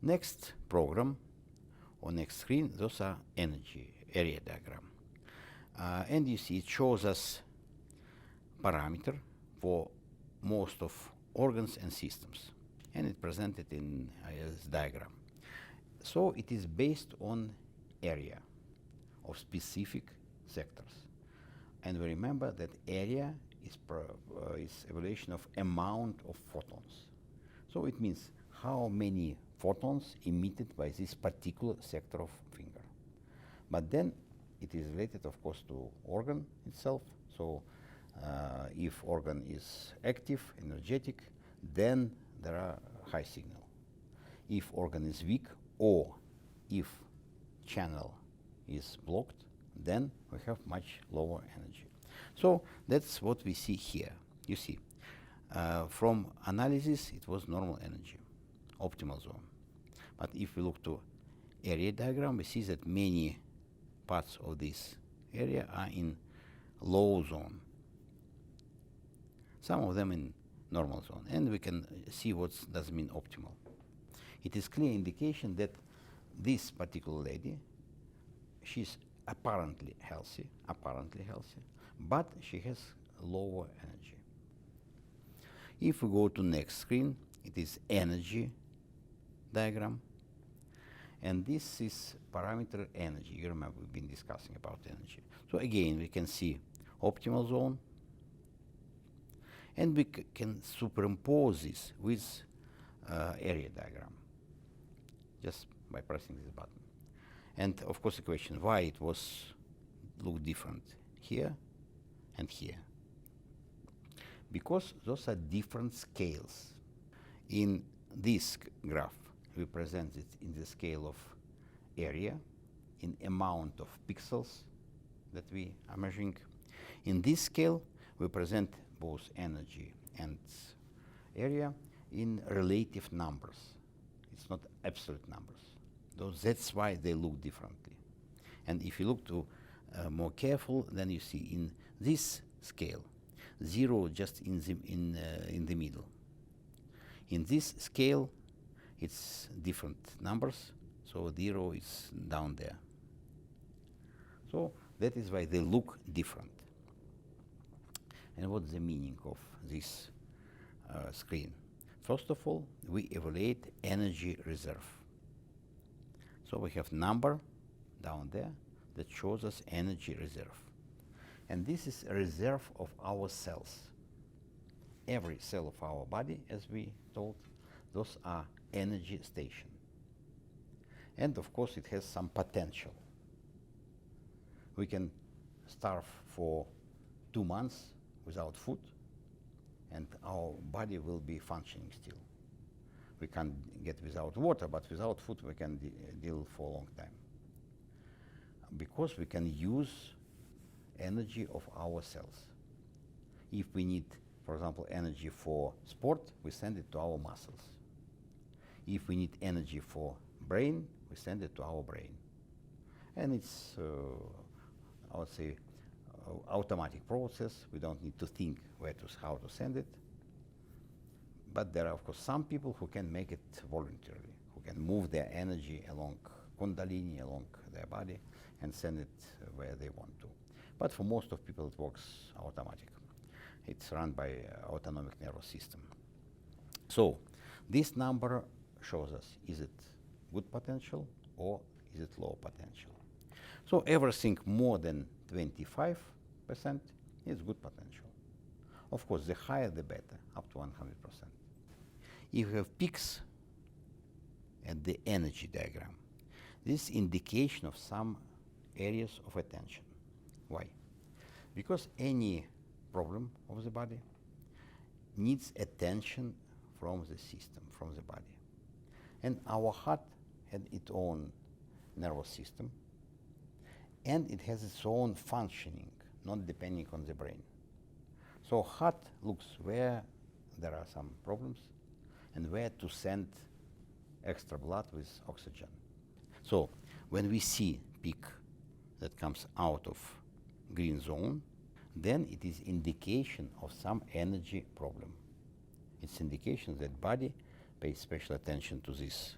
Next program or next screen, those are energy area diagram. And you see it shows us parameter for most of organs and systems, and it presented in as diagram. So it is based on area of specific sectors. And we remember that area is evaluation of amount of photons. So it means how many photons emitted by this particular sector of finger. But then it is related, of course, to organ itself. So if organ is active, energetic, then there are high signal. If organ is weak or if channel is blocked, then we have much lower energy. So that's what we see here. You see, from analysis, it was normal energy, optimal zone. But if we look to area diagram, we see that many parts of this area are in low zone, some of them in normal zone, and we can see what does mean optimal. It is clear indication that this particular lady, she's apparently healthy, but she has lower energy. If we go to next screen, it is energy diagram, and this is parameter energy. You remember we've been discussing about energy. So again, we can see optimal zone, and we can superimpose this with area diagram just by pressing this button. And of course the question why it was look different here and here, because those are different scales. In this graph we present it in the scale of area, in amount of pixels that we are measuring. In this scale we present both energy and area in relative numbers. It's not absolute numbers. That's why they look differently. And if you look to more careful, then you see in this scale, 0 just in the middle. In this scale, it's different numbers, so 0 is down there. So that is why they look different. And what's the meaning of this screen? First of all, we evaluate energy reserve. So we have number down there that shows us energy reserve. And this is a reserve of our cells. Every cell of our body, as we told, those are energy station. And of course it has some potential. We can starve for 2 months without food, and our body will be functioning still. We can't get without water, but without food we can deal for a long time. Because we can use energy of our cells. If we need, for example, energy for sport, we send it to our muscles. If we need energy for brain, we send it to our brain. And it's, I would say, automatic process. We don't need to think how to send it. But there are, of course, some people who can make it voluntarily, who can move their energy along Kundalini, along their body, and send it where they want to. But for most of people, it works automatic. It's run by autonomic nervous system. So this number shows us, is it good potential or is it low potential? So everything more than 25% is good potential. Of course, the higher the better, up to 100%. If you have peaks at the energy diagram, this indication of some areas of attention. Why? Because any problem of the body needs attention from the system, from the body. And our heart had its own nervous system, and it has its own functioning, not depending on the brain. So heart looks where there are some problems and where to send extra blood with oxygen. So when we see peak that comes out of green zone, then it is indication of some energy problem. It's indication that body pays special attention to this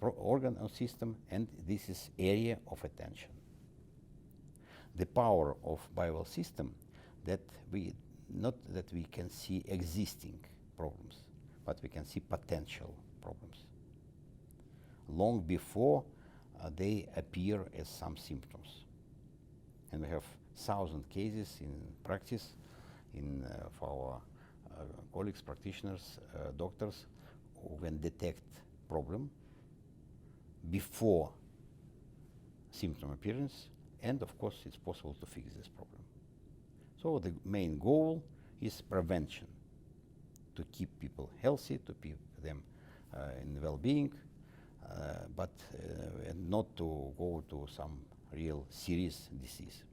organ or system, and this is area of attention. The power of bioval system that we not that we can see existing problems, but we can see potential problems long before they appear as some symptoms. And we have 1,000 cases in practice for our colleagues, practitioners, doctors who can detect problem before symptom appearance, and of course it's possible to fix this problem. So the main goal is prevention, to keep people healthy, to keep them in well-being, but not to go to some real serious disease.